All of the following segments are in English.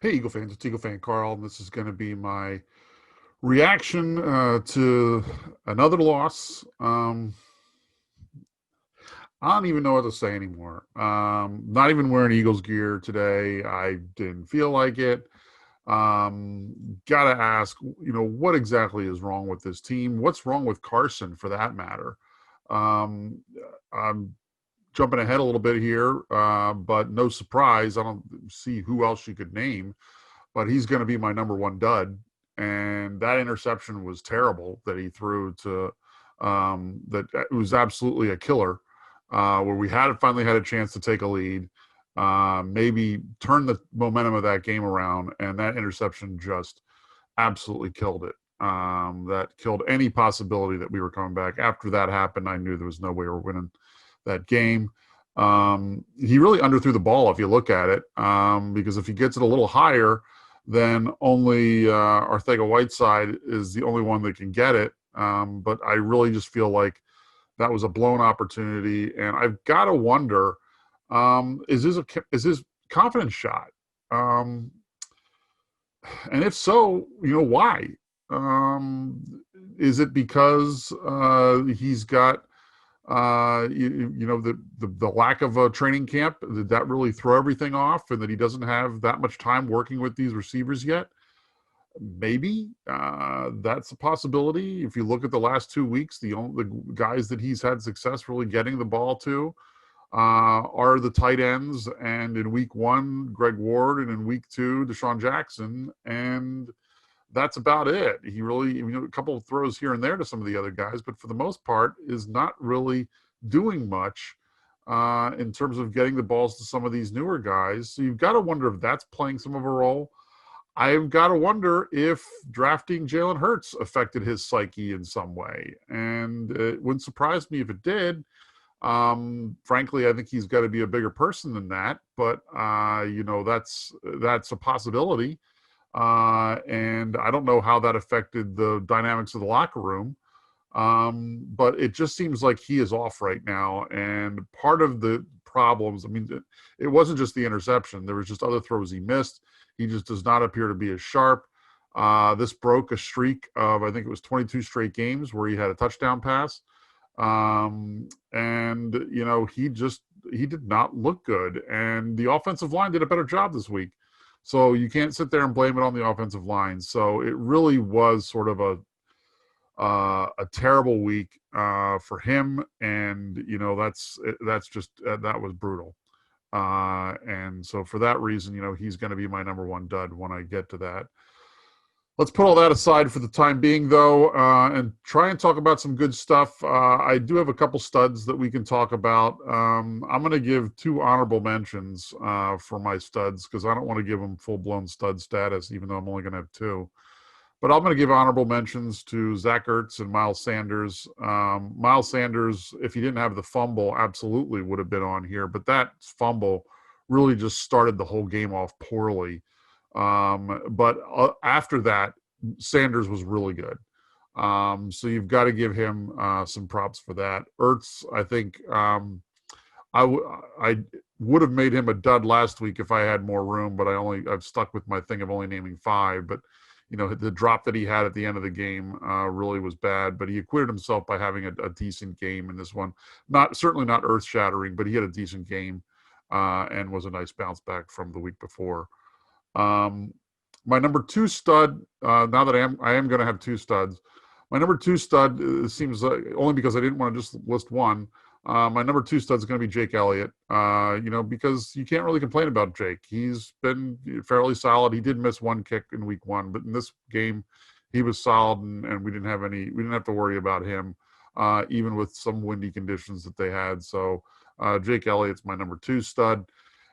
Hey, Eagle fans, it's EaglefanKarl, and this is going to be my reaction to another loss. I don't even know what to say anymore. Not even wearing Eagles gear today. I didn't feel like it. Gotta ask, what exactly is wrong with this team? What's wrong with Carson, for that matter? Um, I'm jumping ahead a little bit here, but no surprise. I don't see who else you could name, but he's going to be my number one dud. And that interception was terrible that he threw to that it was absolutely a killer. Where we had finally had a chance to take a lead, maybe turn the momentum of that game around, and that interception just absolutely killed it. That killed any possibility that we were coming back. After that happened, I knew there was no way we were winning that game. He really underthrew the ball if you look at it, because if he gets it a little higher, then only Arcega-Whiteside is the only one that can get it. But I really just feel like that was a blown opportunity, and I've got to wonder: is this confidence shot? Um, and if so, why? Is it because he's got the lack of a training camp? Did that really throw everything off, and that he doesn't have that much time working with these receivers yet? Maybe that's a possibility. If you look at the last 2 weeks, the guys that he's had success really getting the ball to are the tight ends, and in week one, Greg Ward, and in week two, Deshaun Jackson, and that's about it. He really, a couple of throws here and there to some of the other guys, but for the most part, is not really doing much in terms of getting the balls to some of these newer guys. So you've got to wonder if that's playing some of a role. I've got to wonder if drafting Jalen Hurts affected his psyche in some way, and it wouldn't surprise me if it did. Frankly, I think he's got to be a bigger person than that, but that's a possibility. And I don't know how that affected the dynamics of the locker room. But it just seems like he is off right now. And part of the problems, I mean, it wasn't just the interception. There was just other throws he missed. He just does not appear to be as sharp. This broke a streak of, I think it was 22 straight games where he had a touchdown pass. And, he did not look good. And the offensive line did a better job this week. So you can't sit there and blame it on the offensive line. So it really was sort of a terrible week for him, and that's just that was brutal. And so for that reason, he's going to be my number one dud when I get to that. Let's put all that aside for the time being, though, and try and talk about some good stuff. I do have a couple studs that we can talk about. I'm going to give two honorable mentions for my studs, because I don't want to give them full-blown stud status, even though I'm only going to have two. But I'm going to give honorable mentions to Zach Ertz and Miles Sanders. Miles Sanders, if he didn't have the fumble, absolutely would have been on here. But that fumble really just started the whole game off poorly. But after that, Sanders was really good. So you've got to give him some props for that. Ertz, I think I would have made him a dud last week if I had more room, but I've stuck with my thing of only naming five. But the drop that he had at the end of the game really was bad. But he acquitted himself by having a decent game in this one. Certainly not earth shattering, but he had a decent game and was a nice bounce back from the week before. My number two stud, now that I am going to have two studs, my number two stud seems like, only because I didn't want to just list one. My number two stud is going to be Jake Elliott, because you can't really complain about Jake. He's been fairly solid. He did miss one kick in week one, but in this game, he was solid, and we didn't have to worry about him, even with some windy conditions that they had. So Jake Elliott's my number two stud.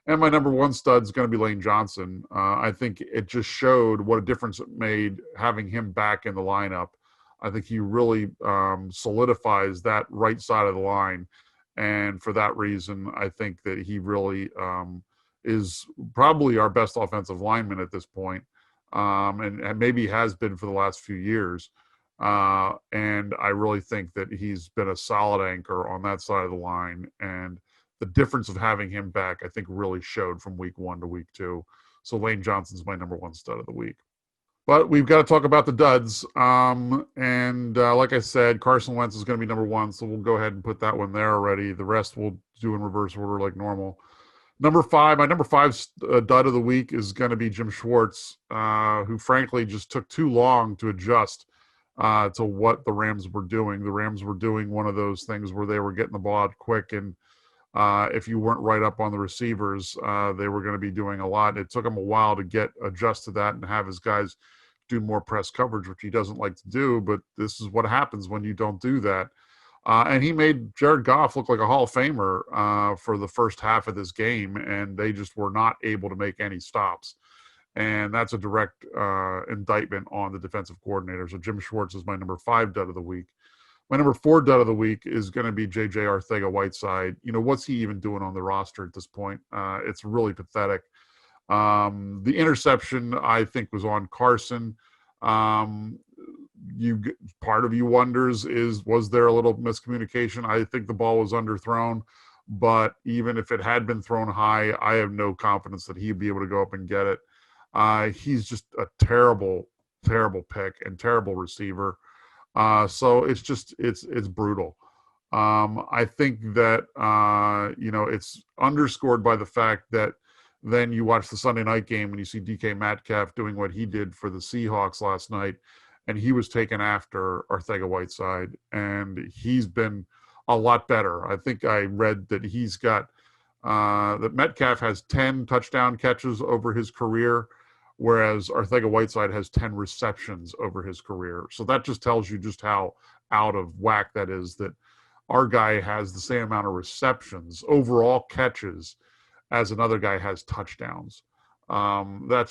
And my number one stud is going to be Lane Johnson. I think it just showed what a difference it made having him back in the lineup. I think he really solidifies that right side of the line. And for that reason, I think that he really is probably our best offensive lineman at this point, and maybe has been for the last few years. And I really think that he's been a solid anchor on that side of the line. And the difference of having him back, I think, really showed from week one to week two. So Lane Johnson's my number 1 stud of the week. But we've got to talk about the duds. Like I said, Carson Wentz is going to be number 1, so we'll go ahead and put that one there already. The rest we'll do in reverse order like normal. Number 5, my number 5 dud of the week is going to be Jim Schwartz, who frankly just took too long to adjust to what the Rams were doing. The Rams were doing one of those things where they were getting the ball out quick, and if you weren't right up on the receivers, they were going to be doing a lot. It took him a while to get adjusted to that and have his guys do more press coverage, which he doesn't like to do, but this is what happens when you don't do that. And he made Jared Goff look like a Hall of Famer for the first half of this game, and they just were not able to make any stops. And that's a direct indictment on the defensive coordinator. So Jim Schwartz is my number 5 dud of the week. My number 4 dud of the week is going to be J.J. Arcega-Whiteside. What's he even doing on the roster at this point? It's really pathetic. The interception, I think, was on Carson. Part of you wonders was there a little miscommunication? I think the ball was underthrown, but even if it had been thrown high, I have no confidence that he'd be able to go up and get it. He's just a terrible, terrible pick and terrible receiver. So it's brutal. I think that, it's underscored by the fact that then you watch the Sunday night game and you see DK Metcalf doing what he did for the Seahawks last night, and he was taken after Arcega-Whiteside, and he's been a lot better. I think I read that he's got that Metcalf has 10 touchdown catches over his career, whereas Arcega-Whiteside has 10 receptions over his career. So that just tells you just how out of whack that is, that our guy has the same amount of receptions, overall catches, as another guy has touchdowns. That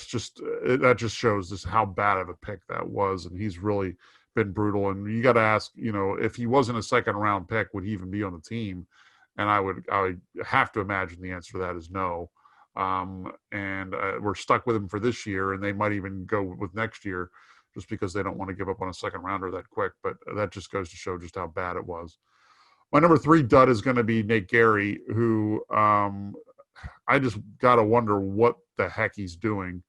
just shows just how bad of a pick that was, and he's really been brutal. And you got to ask, if he wasn't a second round pick, would he even be on the team? And I would have to imagine the answer to that is no. We're stuck with him for this year, and they might even go with next year just because they don't want to give up on a second rounder that quick. But that just goes to show just how bad it was. My number 3 dud is going to be Nate Gary, who I just got to wonder what the heck he's doing.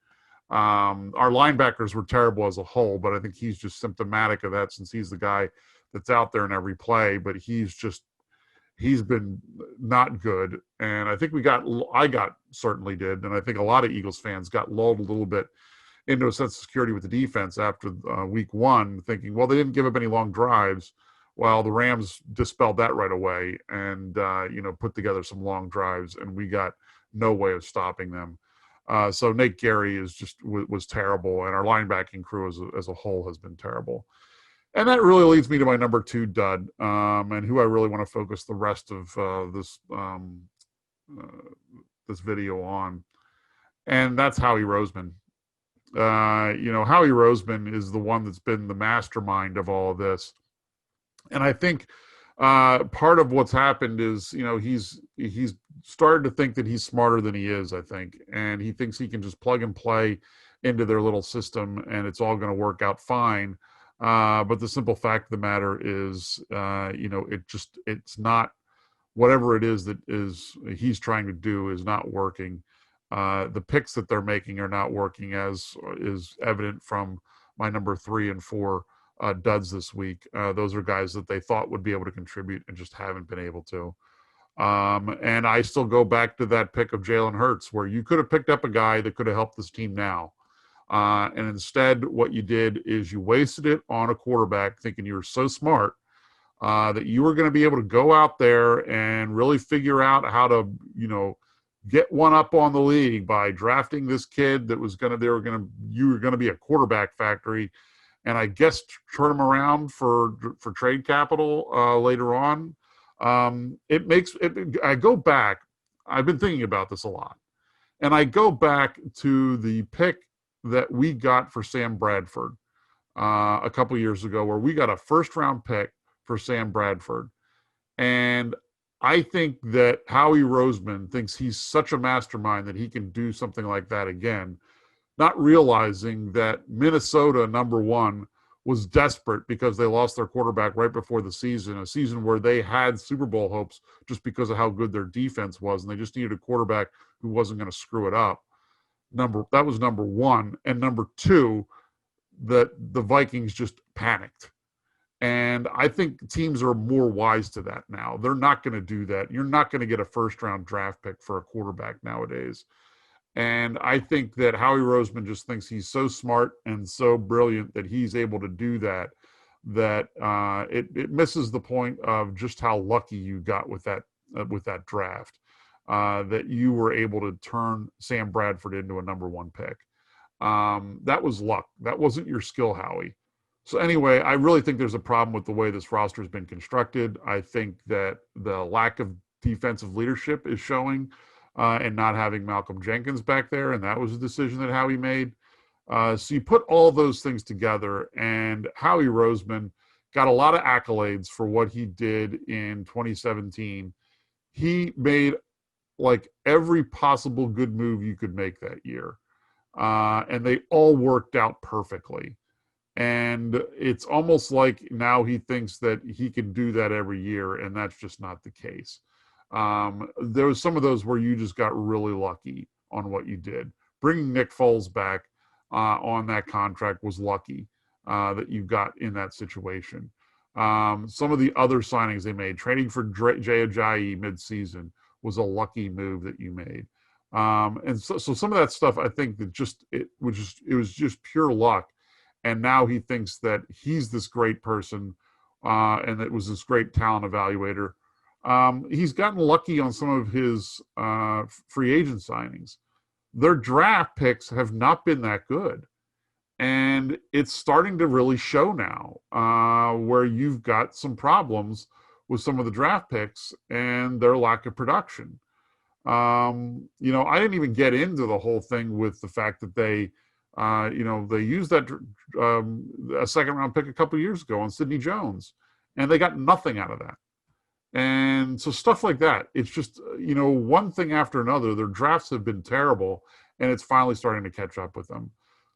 Our linebackers were terrible as a whole, but I think he's just symptomatic of that since he's the guy that's out there in every play, but he's been not good. And I think certainly did, and I think a lot of Eagles fans got lulled a little bit into a sense of security with the defense after week 1, thinking, well, they didn't give up any long drives. Well, the Rams dispelled that right away and, put together some long drives, and we got no way of stopping them. So Nate Gary was terrible, and our linebacking crew as a whole has been terrible. And that really leads me to my number 2 dud, and who I really want to focus the rest of this video on, and that's Howie Roseman. Howie Roseman is the one that's been the mastermind of all of this. And I think part of what's happened is, he's started to think that he's smarter than he is, I think. And he thinks he can just plug and play into their little system and it's all going to work out fine. But the simple fact of the matter is, it's not, whatever it is that he's trying to do is not working. The picks that they're making are not working, as is evident from my number 3 and 4 duds this week. Those are guys that they thought would be able to contribute and just haven't been able to. And I still go back to that pick of Jalen Hurts, where you could have picked up a guy that could have helped this team now. And instead, what you did is you wasted it on a quarterback thinking you were so smart that you were going to be able to go out there and really figure out how to, get one up on the league by drafting this kid that you were going to be a quarterback factory. And I guess turn him around for trade capital later on. I go back. I've been thinking about this a lot, and I go back to the pick that we got for Sam Bradford a couple years ago, where we got a first-round pick for Sam Bradford, and I think that Howie Roseman thinks he's such a mastermind that he can do something like that again, not realizing that Minnesota, number 1, was desperate because they lost their quarterback right before the season, a season where they had Super Bowl hopes just because of how good their defense was, and they just needed a quarterback who wasn't going to screw it up. That was number one. And number two, that the Vikings just panicked. And I think teams are more wise to that now. They're not going to do that. You're not going to get a first round draft pick for a quarterback nowadays. And I think that Howie Roseman just thinks he's so smart and so brilliant that he's able to do that, that it misses the point of just how lucky you got with that draft, that you were able to turn Sam Bradford into a number one pick. That was luck. That wasn't your skill, Howie. So anyway, I really think there's a problem with the way this roster has been constructed. I think that the lack of defensive leadership is showing, and not having Malcolm Jenkins back there, and that was a decision that Howie made. So you put all those things together, and Howie Roseman got a lot of accolades for what he did in 2017. He made like every possible good move you could make that year, and they all worked out perfectly. And it's almost like now he thinks that he can do that every year, and that's just not the case. There was some of those where you just got really lucky on what you did. Bringing Nick Foles back on that contract was lucky that you got in that situation. Some of the other signings they made, trading for Jay Ajayi midseason, was a lucky move that you made. And so some of that stuff, I think that it was just pure luck. And now he thinks that he's this great person, and that was this great talent evaluator. He's gotten lucky on some of his free agent signings. Their draft picks have not been that good. And it's starting to really show now, where you've got some problems with some of the draft picks and their lack of production. I didn't even get into the whole thing with the fact that they used that a second round pick a couple of years ago on Sidney Jones, and they got nothing out of that. And so stuff like that, it's just, one thing after another. Their drafts have been terrible, and it's finally starting to catch up with them.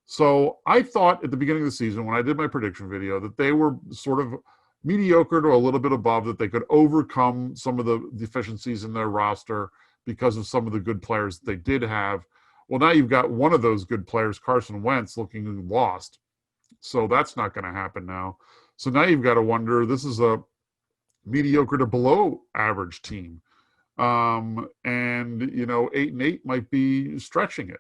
So I thought at the beginning of the season, when I did my prediction video, that they were sort of mediocre to a little bit above, that they could overcome some of the deficiencies in their roster because of some of the good players that they did have. Well, now you've got one of those good players, Carson Wentz, looking lost. So that's not going to happen now. So now you've got to wonder, this is a mediocre to below average team. And 8-8 might be stretching it.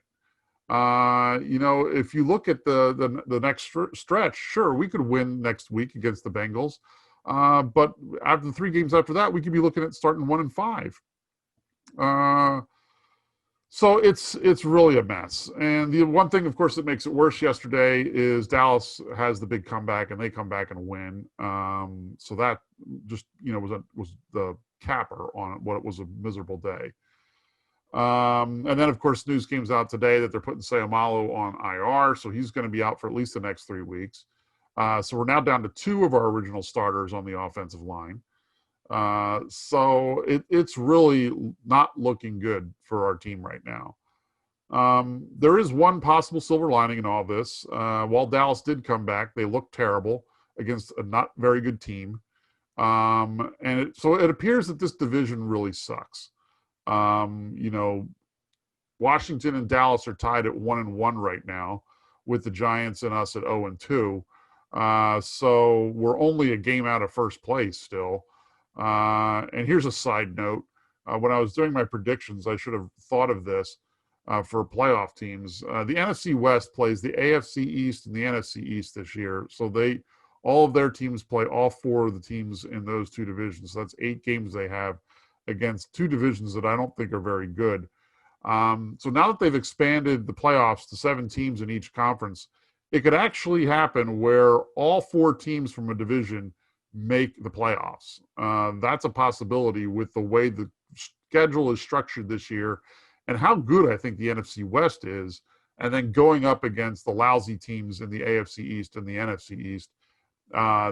If you look at the next stretch, sure, we could win next week against the Bengals. But after the 3 games after that, we could be looking at starting 1-5. So it's really a mess. And the one thing, of course, that makes it worse yesterday is Dallas has the big comeback, and they come back and win. So that just, was the capper on what was a miserable day. And then, of course, news came out today that they're putting Sayamalu on IR, so he's going to be out for at least the next 3 weeks. So we're now down to 2 of our original starters on the offensive line. So it's really not looking good for our team right now. There is one possible silver lining in all this. While Dallas did come back, they looked terrible against a not very good team. So it appears that this division really sucks. Washington and Dallas are tied at 1-1 right now, with the Giants and us at 0-2. So we're only a game out of first place still. And here's a side note. When I was doing my predictions, I should have thought of this for playoff teams. The NFC West plays the AFC East and the NFC East this year. So all of their teams play all 4 of the teams in those 2 divisions. So that's 8 games they have against 2 divisions that I don't think are very good. So now that they've expanded the playoffs to 7 teams in each conference, it could actually happen where all 4 teams from a division make the playoffs. That's a possibility with the way the schedule is structured this year and how good I think the NFC West is, and then going up against the lousy teams in the AFC East and the NFC East.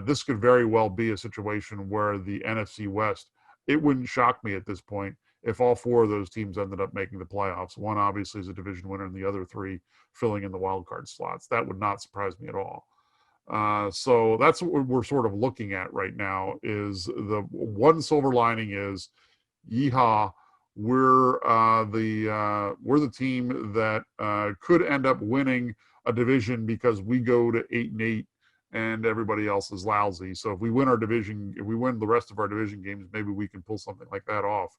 This could very well be a situation where the NFC West, it wouldn't shock me at this point if all 4 of those teams ended up making the playoffs. One obviously is a division winner, and the other 3 filling in the wild card slots. That would not surprise me at all. So that's what we're sort of looking at right now. Is the one silver lining is, yeehaw, we're the team that could end up winning a division because we go to 8-8 and everybody else is lousy. So if we win the rest of our division games, maybe we can pull something like that off.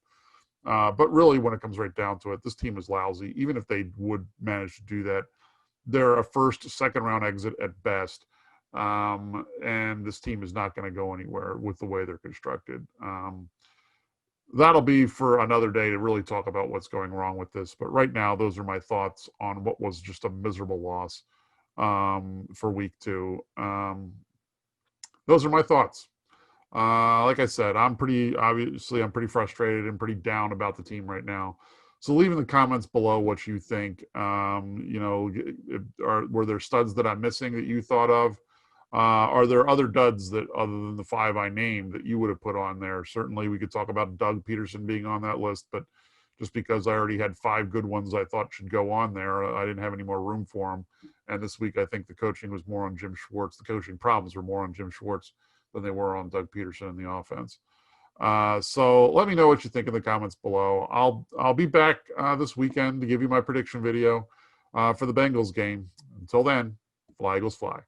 But really, when it comes right down to it, this team is lousy. Even if they would manage to do that, they're a first, second round exit at best. And this team is not going to go anywhere with the way they're constructed. That'll be for another day to really talk about what's going wrong with this. But right now, those are my thoughts on what was just a miserable loss for week 2. Those are my thoughts. Like I said, I'm pretty frustrated and pretty down about the team right now. So leave in the comments below what you think. Were there studs that I'm missing that you thought of? Are there other duds that, other than the 5 I named, that you would have put on there? Certainly, we could talk about Doug Peterson being on that list, but just because I already had 5 good ones I thought should go on there, I didn't have any more room for them. And this week, I think the coaching was more on Jim Schwartz. The coaching problems were more on Jim Schwartz than they were on Doug Peterson in the offense. So let me know what you think in the comments below. I'll be back this weekend to give you my prediction video for the Bengals game. Until then, fly Eagles fly.